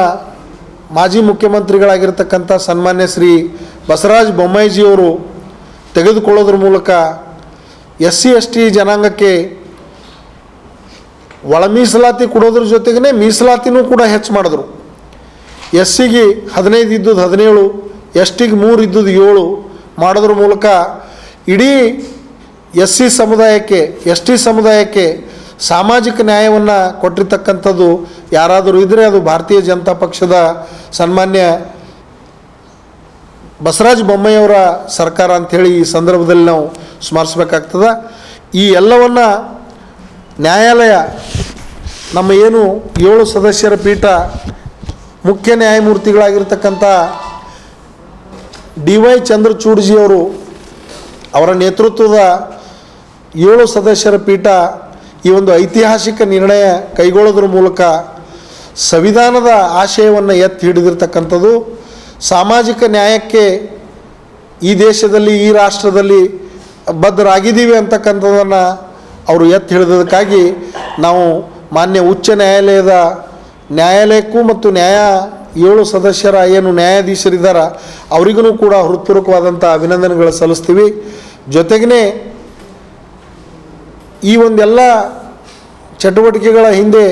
ಮಾಜಿ ಮುಖ್ಯಮಂತ್ರಿಗಳಾಗಿರ್ತಕ್ಕಂಥ ಸನ್ಮಾನ್ಯ ಶ್ರೀ ಬಸವರಾಜ ಬೊಮ್ಮಾಯಿಜಿಯವರು ತೆಗೆದುಕೊಳ್ಳೋದ್ರ ಮೂಲಕ SC ST ಜನಾಂಗಕ್ಕೆ ಒಳ ಮೀಸಲಾತಿ ಕೊಡೋದ್ರ ಜೊತೆಗೇ ಮೀಸಲಾತಿನೂ ಕೂಡ ಹೆಚ್ಚು ಮಾಡಿದ್ರು. SCಗೆ 15 ಇದ್ದದ್ದು 17, STಗೆ 3 ಇದ್ದದ್ದು 7 ಮಾಡೋದ್ರ ಮೂಲಕ ಇಡೀ SC ಸಮುದಾಯಕ್ಕೆ, ST ಸಮುದಾಯಕ್ಕೆ ಸಾಮಾಜಿಕ ನ್ಯಾಯವನ್ನು ಕೊಟ್ಟಿರ್ತಕ್ಕಂಥದ್ದು ಯಾರಾದರೂ ಇದ್ದರೆ ಅದು ಭಾರತೀಯ ಜನತಾ ಪಕ್ಷದ ಸನ್ಮಾನ್ಯ ಬಸವರಾಜ ಬೊಮ್ಮಾಯಿಯವರ ಸರ್ಕಾರ ಅಂಥೇಳಿ ಈ ಸಂದರ್ಭದಲ್ಲಿ ನಾವು ಸ್ಮರಿಸಬೇಕಾಗ್ತದೆ. ಈ ಎಲ್ಲವನ್ನು ನ್ಯಾಯಾಲಯ ನಮ್ಮ ಏನು 7 ಸದಸ್ಯರ ಪೀಠ ಮುಖ್ಯ ನ್ಯಾಯಮೂರ್ತಿಗಳಾಗಿರ್ತಕ್ಕಂಥ D.Y. ಚಂದ್ರಚೂಡ್ಜಿಯವರು ಅವರ ನೇತೃತ್ವದ 7 ಸದಸ್ಯರ ಪೀಠ ಈ ಒಂದು ಐತಿಹಾಸಿಕ ನಿರ್ಣಯ ಕೈಗೊಳ್ಳೋದ್ರ ಮೂಲಕ ಸಂವಿಧಾನದ ಆಶಯವನ್ನು ಎತ್ತಿ ಹಿಡಿದಿರ್ತಕ್ಕಂಥದ್ದು. ಸಾಮಾಜಿಕ ನ್ಯಾಯಕ್ಕೆ ಈ ದೇಶದಲ್ಲಿ, ಈ ರಾಷ್ಟ್ರದಲ್ಲಿ ಬದ್ಧರಾಗಿದ್ದೀವಿ ಅಂತಕ್ಕಂಥದ್ದನ್ನು ಅವರು ಎತ್ತಿ ಹಿಡಿದದಕ್ಕಾಗಿ ನಾವು ಮಾನ್ಯ ಉಚ್ಚ ನ್ಯಾಯಾಲಯಕ್ಕೂ ಮತ್ತು 7 ಸದಸ್ಯರ ಏನು ನ್ಯಾಯಾಧೀಶರಿದ್ದಾರೆ ಅವರಿಗೂ ಕೂಡ ಹೃತ್ಪೂರ್ವಕವಾದಂಥ ಅಭಿನಂದನೆಗಳು ಸಲ್ಲಿಸ್ತೀವಿ. ಜೊತೆಗೇ ಈ ಒಂದೆಲ್ಲ ಚಟುವಟಿಕೆಗಳ ಹಿಂದೆ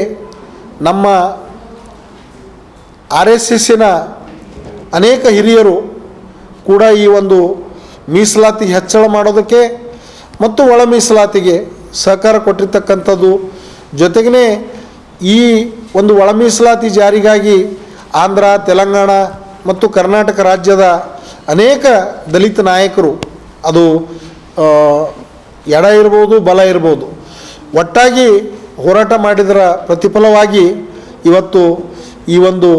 ನಮ್ಮ RSSನ ಅನೇಕ ಹಿರಿಯರು ಕೂಡ ಈ ಒಂದು ಮೀಸಲಾತಿ ಹೆಚ್ಚಳ ಮಾಡೋದಕ್ಕೆ ಮತ್ತು ಒಳ ಮೀಸಲಾತಿಗೆ ಸಹಕಾರ ಕೊಟ್ಟಿರ್ತಕ್ಕಂಥದ್ದು. ಜೊತೆಗೇ ಈ ಒಂದು ಒಳ ಮೀಸಲಾತಿ ಜಾರಿಗಾಗಿ ಆಂಧ್ರ, ತೆಲಂಗಾಣ ಮತ್ತು ಕರ್ನಾಟಕ ರಾಜ್ಯದ ಅನೇಕ ದಲಿತ ನಾಯಕರು, ಅದು ಎಡ ಇರ್ಬೋದು ಬಲ ಇರ್ಬೋದು, ಒಟ್ಟಾಗಿ ಹೋರಾಟ ಮಾಡಿದರ ಪ್ರತಿಫಲವಾಗಿ ಇವತ್ತು ಈ ಒಂದು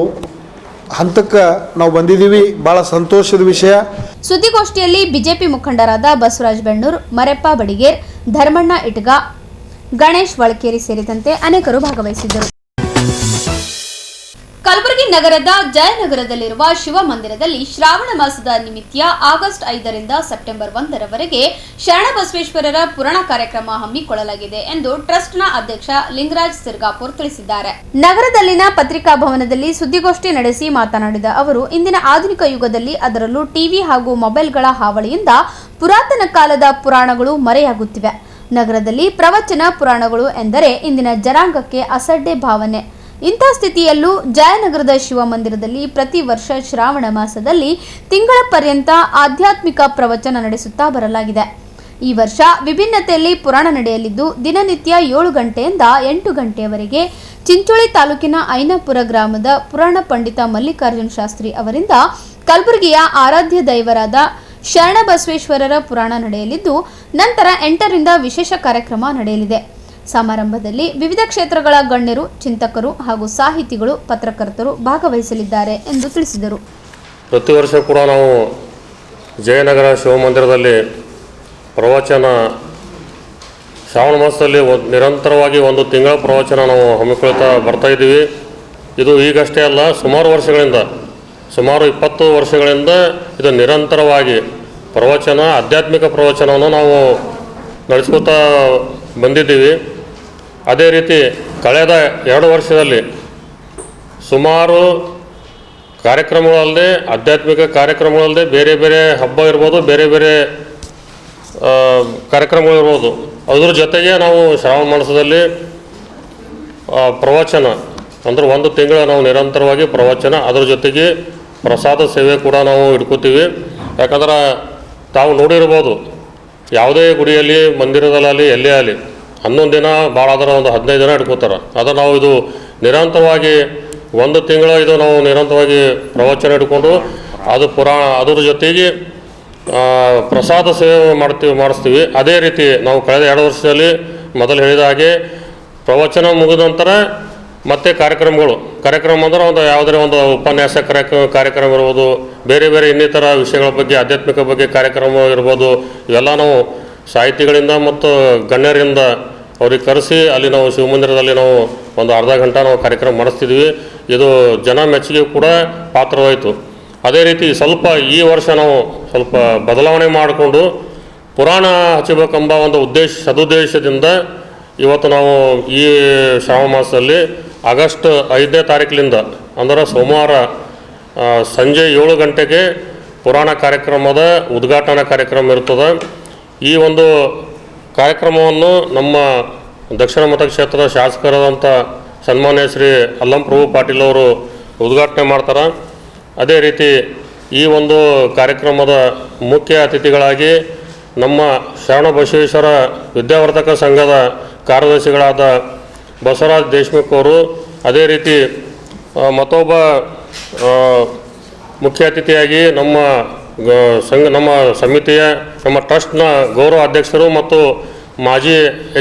ಹಂತಕ್ಕೆ ನಾವು ಬಂದಿದ್ದೀವಿ. ಭಾಳ ಸಂತೋಷದ ವಿಷಯ. ಸುದ್ದಿಗೋಷ್ಠಿಯಲ್ಲಿ ಬಿಜೆಪಿ ಮುಖಂಡರಾದ ಬಸವರಾಜ ಬೆಣ್ಣೂರ್, ಮರೆಪ್ಪ ಬಡಿಗೇರ್, ಧರ್ಮಣ್ಣ ಇಟ್ಗ, ಗಣೇಶ್ ವಳಕೇರಿ ಸೇರಿದಂತೆ ಅನೇಕರು ಭಾಗವಹಿಸಿದ್ದರು. ಕಲಬುರಗಿ ನಗರದ ಜಯನಗರದಲ್ಲಿರುವ ಶಿವ ಮಂದಿರದಲ್ಲಿ ಶ್ರಾವಣ ಮಾಸದ ನಿಮಿತ್ತ ಆಗಸ್ಟ್ 5ರಿಂದ ಸೆಪ್ಟೆಂಬರ್ 1ರವರೆಗೆ ಶರಣಬಸವೇಶ್ವರರ ಪುರಾಣ ಕಾರ್ಯಕ್ರಮ ಹಮ್ಮಿಕೊಳ್ಳಲಾಗಿದೆ ಎಂದು ಟ್ರಸ್ಟ್ನ ಅಧ್ಯಕ್ಷ ಲಿಂಗರಾಜ್ ಸಿರ್ಗಾಪುರ್ ತಿಳಿಸಿದ್ದಾರೆ. ನಗರದಲ್ಲಿನ ಪತ್ರಿಕಾ ಭವನದಲ್ಲಿ ಸುದ್ದಿಗೋಷ್ಠಿ ನಡೆಸಿ ಮಾತನಾಡಿದ ಅವರು, ಇಂದಿನ ಆಧುನಿಕ ಯುಗದಲ್ಲಿ ಅದರಲ್ಲೂ ಟಿವಿ ಹಾಗೂ ಮೊಬೈಲ್ಗಳ ಹಾವಳಿಯಿಂದ ಪುರಾತನ ಕಾಲದ ಪುರಾಣಗಳು ಮರೆಯಾಗುತ್ತಿವೆ. ನಗರದಲ್ಲಿ ಪ್ರವಚನ ಪುರಾಣಗಳು ಎಂದರೆ ಇಂದಿನ ಜನಾಂಗಕ್ಕೆ ಅಸಡ್ಡೆ ಭಾವನೆ. ಇಂಥ ಸ್ಥಿತಿಯಲ್ಲೂ ಜಯನಗರದ ಶಿವ ಮಂದಿರದಲ್ಲಿ ಪ್ರತಿ ವರ್ಷ ಶ್ರಾವಣ ಮಾಸದಲ್ಲಿ ತಿಂಗಳ ಪರ್ಯಂತ ಆಧ್ಯಾತ್ಮಿಕ ಪ್ರವಚನ ನಡೆಸುತ್ತಾ ಬರಲಾಗಿದೆ. ಈ ವರ್ಷ ವಿಭಿನ್ನತೆಯಲ್ಲಿ ಪುರಾಣ ನಡೆಯಲಿದ್ದು, ದಿನನಿತ್ಯ 7 ಗಂಟೆಯಿಂದ 8 ಗಂಟೆಯವರೆಗೆ ಚಿಂಚೋಳಿ ತಾಲೂಕಿನ ಐನಾಪುರ ಗ್ರಾಮದ ಪುರಾಣ ಪಂಡಿತ ಮಲ್ಲಿಕಾರ್ಜುನ ಶಾಸ್ತ್ರಿ ಅವರಿಂದ ಕಲಬುರಗಿಯ ಆರಾಧ್ಯ ದೈವರಾದ ಶರಣಬಸವೇಶ್ವರರ ಪುರಾಣ ನಡೆಯಲಿದ್ದು, ನಂತರ 8ರಿಂದ ವಿಶೇಷ ಕಾರ್ಯಕ್ರಮ ನಡೆಯಲಿದೆ. ಸಮಾರಂಭದಲ್ಲಿ ವಿವಿಧ ಕ್ಷೇತ್ರಗಳ ಗಣ್ಯರು, ಚಿಂತಕರು ಹಾಗೂ ಸಾಹಿತಿಗಳು, ಪತ್ರಕರ್ತರು ಭಾಗವಹಿಸಲಿದ್ದಾರೆ ಎಂದು ತಿಳಿಸಿದರು. ಪ್ರತಿ ವರ್ಷ ಕೂಡ ನಾವು ಜಯನಗರ ಶಿವಮಂದಿರದಲ್ಲಿ ಪ್ರವಚನ ಶ್ರಾವಣ ಮಾಸದಲ್ಲಿ ನಿರಂತರವಾಗಿ 1 ತಿಂಗಳ ಪ್ರವಚನ ನಾವು ಹಮ್ಮಿಕೊಳ್ತಾ ಬರ್ತಾ ಇದ್ದೀವಿ. ಇದು ಈಗಷ್ಟೇ ಅಲ್ಲ, ಸುಮಾರು 20 ವರ್ಷಗಳಿಂದ ಇದು ನಿರಂತರವಾಗಿ ಪ್ರವಚನ, ಆಧ್ಯಾತ್ಮಿಕ ಪ್ರವಚನವನ್ನು ನಾವು ನಡೆಸ್ಕೊತಾ ಬಂದಿದ್ದೀವಿ. ಅದೇ ರೀತಿ ಕಳೆದ 2 ವರ್ಷದಲ್ಲಿ ಸುಮಾರು ಕಾರ್ಯಕ್ರಮಗಳಲ್ಲದೆ, ಆಧ್ಯಾತ್ಮಿಕ ಕಾರ್ಯಕ್ರಮಗಳಲ್ಲದೆ, ಬೇರೆ ಬೇರೆ ಹಬ್ಬ ಇರ್ಬೋದು, ಬೇರೆ ಬೇರೆ ಕಾರ್ಯಕ್ರಮಗಳಿರ್ಬೋದು, ಅದ್ರ ಜೊತೆಗೆ ನಾವು ಶ್ರಾವಣ ಮಾಸದಲ್ಲಿ ಪ್ರವಚನ ಅಂದ್ರೆ 1 ತಿಂಗಳ ನಾವು ನಿರಂತರವಾಗಿ ಪ್ರವಚನ, ಅದರ ಜೊತೆಗೆ ಪ್ರಸಾದ ಸೇವೆ ಕೂಡ ನಾವು ಇಟ್ಕೋತೀವಿ. ಯಾಕಂದ್ರೆ ತಾವು ನೋಡಿರ್ಬೋದು, ಯಾವುದೇ ಗುಡಿಯಲ್ಲಿ, ಮಂದಿರದಲ್ಲಿ, ಎಲ್ಲೇ ಆಗಲಿ 11 ದಿನ ಭಾಳ ಆದ್ರೆ ಒಂದು 15 ದಿನ ಇಟ್ಕೋತಾರೆ. ಅದು ನಾವು ಇದು ನಿರಂತರವಾಗಿ 1 ತಿಂಗಳ ಇದು ನಾವು ನಿರಂತರವಾಗಿ ಪ್ರವಚನ ಇಟ್ಕೊಂಡು ಅದು ಅದ್ರ ಜೊತೆಗೆ ಪ್ರಸಾದ ಸೇವೆ ಮಾಡಿಸ್ತೀವಿ. ಅದೇ ರೀತಿ ನಾವು ಕಳೆದ 2 ವರ್ಷದಲ್ಲಿ ಮೊದಲು ಹೇಳಿದ ಹಾಗೆ ಪ್ರವಚನ ಮುಗಿದ ನಂತರ ಮತ್ತೆ ಕಾರ್ಯಕ್ರಮ ಅಂದ್ರೆ ಒಂದು ಯಾವುದೇ ಒಂದು ಉಪನ್ಯಾಸ ಕಾರ್ಯಕ್ರಮ ಇರ್ಬೋದು, ಬೇರೆ ಬೇರೆ ಇನ್ನಿತರ ವಿಷಯಗಳ ಬಗ್ಗೆ, ಆಧ್ಯಾತ್ಮಿಕ ಬಗ್ಗೆ ಕಾರ್ಯಕ್ರಮ ಇರ್ಬೋದು, ಇವೆಲ್ಲ ನಾವು ಸಾಹಿತಿಗಳಿಂದ ಮತ್ತು ಗಣ್ಯರಿಂದ ಅವ್ರಿಗೆ ಕರೆಸಿ ಅಲ್ಲಿ ನಾವು ಶಿವಮಂದಿರದಲ್ಲಿ ನಾವು ಒಂದು ಅರ್ಧ ಗಂಟೆ ನಾವು ಕಾರ್ಯಕ್ರಮ ಮಾಡಿಸ್ತಿದ್ವಿ. ಇದು ಜನ ಮೆಚ್ಚುಗೆ ಕೂಡ ಪಾತ್ರವಾಯಿತು. ಅದೇ ರೀತಿ ಸ್ವಲ್ಪ ಈ ವರ್ಷ ನಾವು ಸ್ವಲ್ಪ ಬದಲಾವಣೆ ಮಾಡಿಕೊಂಡು ಪುರಾಣ ಹಚ್ಚಬೇಕೆಂಬ ಒಂದು ಸದುದ್ದೇಶದಿಂದ ಇವತ್ತು ನಾವು ಈ ಶ್ರಾವಣ ಮಾಸದಲ್ಲಿ ಆಗಸ್ಟ್ 5ನೇ ತಾರೀಕಿನಿಂದ ಅಂದರೆ ಸೋಮವಾರ ಸಂಜೆ 7 ಗಂಟೆಗೆ ಪುರಾಣ ಕಾರ್ಯಕ್ರಮದ ಉದ್ಘಾಟನಾ ಕಾರ್ಯಕ್ರಮ ಇರ್ತದೆ. ಈ ಒಂದು ಕಾರ್ಯಕ್ರಮವನ್ನು ನಮ್ಮ ದಕ್ಷಿಣ ಮತಕ್ಷೇತ್ರದ ಶಾಸಕರಾದಂಥ ಸನ್ಮಾನ್ಯ ಶ್ರೀ ಅಲ್ಲಂ ಪ್ರಭು ಪಾಟೀಲ್ ಅವರು ಉದ್ಘಾಟನೆ ಮಾಡ್ತಾರೆ. ಅದೇ ರೀತಿ ಈ ಒಂದು ಕಾರ್ಯಕ್ರಮದ ಮುಖ್ಯ ಅತಿಥಿಗಳಾಗಿ ನಮ್ಮ ಶರಣಬಸವೇಶ್ವರ ವಿದ್ಯಾವರ್ಧಕ ಸಂಘದ ಕಾರ್ಯದರ್ಶಿಗಳಾದ ಬಸವರಾಜ್ ದೇಶಮುಖ್ ಅವರು, ಅದೇ ರೀತಿ ಮತ್ತೊಬ್ಬ ಮುಖ್ಯ ಅತಿಥಿಯಾಗಿ ನಮ್ಮ ಸಮಿತಿಯ ನಮ್ಮ ಟ್ರಸ್ಟ್ನ ಗೌರವ ಅಧ್ಯಕ್ಷರು ಮತ್ತು ಮಾಜಿ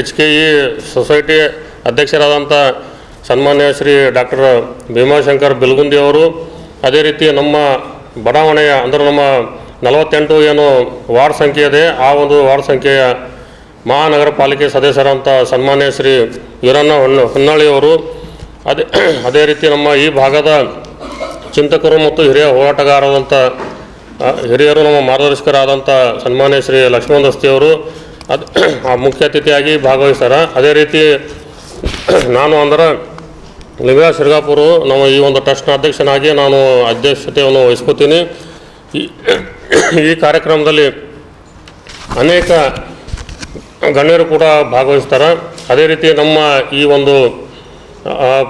HKE ಸೊಸೈಟಿ ಅಧ್ಯಕ್ಷರಾದಂಥ ಸನ್ಮಾನ್ಯ ಶ್ರೀ ಡಾಕ್ಟರ್ ಭೀಮಾಶಂಕರ್ ಬೆಲ್ಗುಂದಿ ಅವರು, ಅದೇ ರೀತಿ ನಮ್ಮ ಬಡಾವಣೆಯ ಅಂದರೆ ನಮ್ಮ 48 ಏನು ವಾರ್ಡ್ ಸಂಖ್ಯೆ ಇದೆ, ಆ ಒಂದು ವಾರ್ಡ್ ಸಂಖ್ಯೆಯ ಮಹಾನಗರ ಪಾಲಿಕೆ ಸದಸ್ಯರಂಥ ಸನ್ಮಾನ್ಯ ಶ್ರೀ ವೀರಣ್ಣ ಹೊನ್ನಳ್ಳಿಯವರು, ಅದೇ ರೀತಿ ನಮ್ಮ ಈ ಭಾಗದ ಚಿಂತಕರು ಮತ್ತು ಹಿರಿಯ ಹೋರಾಟಗಾರರಾದಂಥ ಹಿರಿಯರು ನಮ್ಮ ಮಾರ್ಗದರ್ಶಕರಾದಂಥ ಸನ್ಮಾನ್ಯ ಶ್ರೀ ಲಕ್ಷ್ಮಣ ದಸ್ತಿಯವರು ಆ ಮುಖ್ಯ ಅತಿಥಿಯಾಗಿ ಭಾಗವಹಿಸ್ತಾರೆ. ಅದೇ ರೀತಿ ನಾನು ಅಂದ್ರೆ ಲಿಂಗರಾಜ್ ಸಿರ್ಗಾಪುರ ನಾವು ಈ ಒಂದು ಟ್ರಸ್ಟ್ನ ಅಧ್ಯಕ್ಷನಾಗಿ ನಾನು ಅಧ್ಯಕ್ಷತೆಯನ್ನು ವಹಿಸ್ಕೋತೀನಿ. ಈ ಕಾರ್ಯಕ್ರಮದಲ್ಲಿ ಅನೇಕ ಗಣ್ಯರು ಕೂಡ ಭಾಗವಹಿಸ್ತಾರೆ. ಅದೇ ರೀತಿ ನಮ್ಮ ಈ ಒಂದು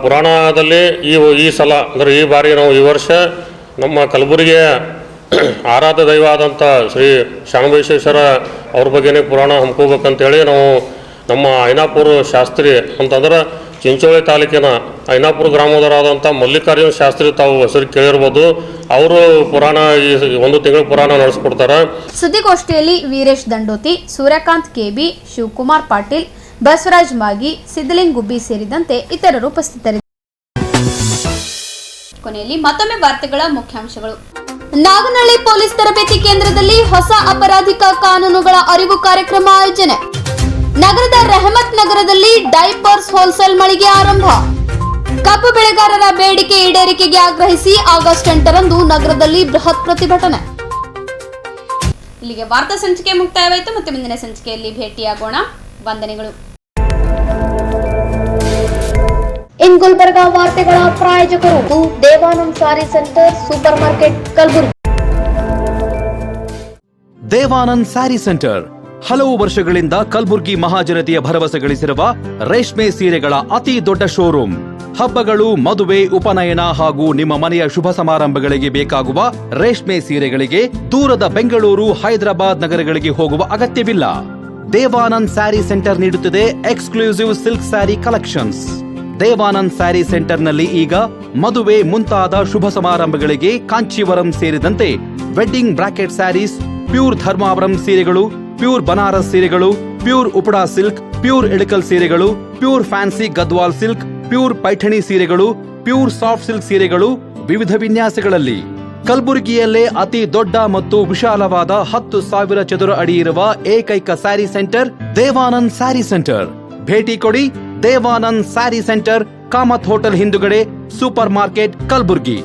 ಪುರಾಣದಲ್ಲಿ ಈ ಸಲ ಅಂದರೆ ಈ ಬಾರಿ ನಾವು ಈ ವರ್ಷ ನಮ್ಮ ಕಲಬುರಗಿಯ ಆರಾಧ್ಯ ದೈವ ಆದಂಥ ಶ್ರೀ ಶಾಣಬಸವೇಶ್ವರ ಅವ್ರ ಬಗ್ಗೆನೇ ಪುರಾಣ ಹಮ್ಕೋಬೇಕಂತೇಳಿ ನಾವು ನಮ್ಮ ಐನಾಪುರ ಶಾಸ್ತ್ರಿ ಅಂತಂದ್ರೆ ಚಿಂಚೋಳಿ ತಾಲೂಕಿನ ಐನಾಪುರ ಗ್ರಾಮದವರಾದಂಥ ಮಲ್ಲಿಕಾರ್ಜುನ ಶಾಸ್ತ್ರಿ ತಾವು ಹೆಸರು ಕೇಳಿರ್ಬೋದು. ಅವರು ಪುರಾಣ ಈ 1 ತಿಂಗಳ ಪುರಾಣ ನಡೆಸ್ಕೊಡ್ತಾರೆ. ಸುದ್ದಿಗೋಷ್ಠಿಯಲ್ಲಿ ವೀರೇಶ್ ದಂಡೋತಿ, ಸೂರ್ಯಕಾಂತ್ ಕೆಬಿ, ಶಿವಕುಮಾರ್ ಪಾಟೀಲ್, ಬಸವರಾಜ್ ಮಾಗಿ, ಸಿದ್ದಲಿಂಗ್ ಗುಬ್ಬಿ ಸೇರಿದಂತೆ ಇತರರು ಉಪಸ್ಥಿತರಿದ್ದರು. ಕೊನೆಯಲ್ಲಿ ಮತ್ತೊಮ್ಮೆ ವಾರ್ತೆಗಳ ಮುಖ್ಯಾಂಶಗಳು. ನಾಗನಹಳ್ಳಿ ಪೊಲೀಸ್ ತರಬೇತಿ ಕೇಂದ್ರದಲ್ಲಿ ಹೊಸ ಅಪರಾಧಿಕ ಕಾನೂನುಗಳ ಅರಿವು ಕಾರ್ಯಕ್ರಮ ಆಯೋಜನೆ. ನಗರದ ರೆಹಮತ್ ನಗರದಲ್ಲಿ ಡೈಪರ್ಸ್ ಹೋಲ್ಸೇಲ್ ಮಳಿಗೆ ಆರಂಭ. ಕಬ್ಬು ಬೆಳೆಗಾರರ ಬೇಡಿಕೆ ಈಡೇರಿಕೆಗೆ ಆಗ್ರಹಿಸಿ ಆಗಸ್ಟ್ 8ರಂದು ನಗರದಲ್ಲಿ ಬೃಹತ್ ಪ್ರತಿಭಟನೆ. ಇಲ್ಲಿಗೆ ವಾರ್ತಾ ಸಂಚಿಕೆ ಮುಕ್ತಾಯವಾಯಿತು. ಮತ್ತೆ ಮುಂದಿನ ಸಂಚಿಕೆಯಲ್ಲಿ ಭೇಟಿಯಾಗೋಣ. ವಂದನೆಗಳು. ಇನ್ ಗುಲ್ಬರ್ಗಾ ವಾರ್ತೆಗಳ ಪ್ರಾಯೋಜಕರು Devanand sari centre supermarket Kalaburagi. Devanand sari centre ಹಲವು ವರ್ಷಗಳಿಂದ ಕಲ್ಬುರ್ಗಿ ಮಹಾಜನತೆಯ ಭರವಸೆ ಗಳಿಸಿರುವ ರೇಷ್ಮೆ ಸೀರೆಗಳ ಅತಿ ದೊಡ್ಡ ಶೋರೂಮ್. ಹಬ್ಬಗಳು, ಮದುವೆ, ಉಪನಯನ ಹಾಗೂ ನಿಮ್ಮ ಮನೆಯ ಶುಭ ಸಮಾರಂಭಗಳಿಗೆ ಬೇಕಾಗುವ ರೇಷ್ಮೆ ಸೀರೆಗಳಿಗೆ ದೂರದ ಬೆಂಗಳೂರು, ಹೈದರಾಬಾದ್ ನಗರಗಳಿಗೆ ಹೋಗುವ ಅಗತ್ಯವಿಲ್ಲ. ದೇವಾನಂದ್ ಸ್ಯಾರಿ ಸೆಂಟರ್ ನೀಡುತ್ತಿದೆ exclusive silk sari collections. Devanand sari ಸೆಂಟರ್ನಲ್ಲಿ ಈಗ ಮದುವೆ ಮುಂತಾದ ಶುಭ ಸಮಾರಂಭಗಳಿಗೆ ಕಾಂಚೀವರಂ ಸೇರಿದಂತೆ wedding bracket saris, pure Dharmavaram ಸೀರೆಗಳು, ಪ್ಯೂರ್ ಬನಾರಸ್ ಸೀರೆಗಳು, pure Uppada silk, pure Ilkal ಸೀರೆಗಳು, pure fancy Gadwal silk, pure Paithani ಸೀರೆಗಳು, ಪ್ಯೂರ್ ಸಾಫ್ಟ್ ಸಿಲ್ಕ್ ಸೀರೆಗಳು ವಿವಿಧ ವಿನ್ಯಾಸಗಳಲ್ಲಿ. ಕಲಬುರಗಿಯಲ್ಲೇ ಅತಿ ದೊಡ್ಡ ಮತ್ತು ವಿಶಾಲವಾದ 10,000 ಚದುರ ಅಡಿ ಇರುವ ಏಕೈಕ ಸ್ಯಾರಿ ಸೆಂಟರ್ ದೇವಾನಂದ್ ಸ್ಯಾರಿ ಸೆಂಟರ್. ಭೇಟಿ ಕೊಡಿ. ದೇವಾನಂದ್ ಸ್ಯಾರಿ ಸೆಂಟರ್, ಕಾಮತ್ ಹೋಟೆಲ್ ಹಿಂದುಗಡೆ, ಸೂಪರ್ ಮಾರ್ಕೆಟ್, ಕಲಬುರ್ಗಿ.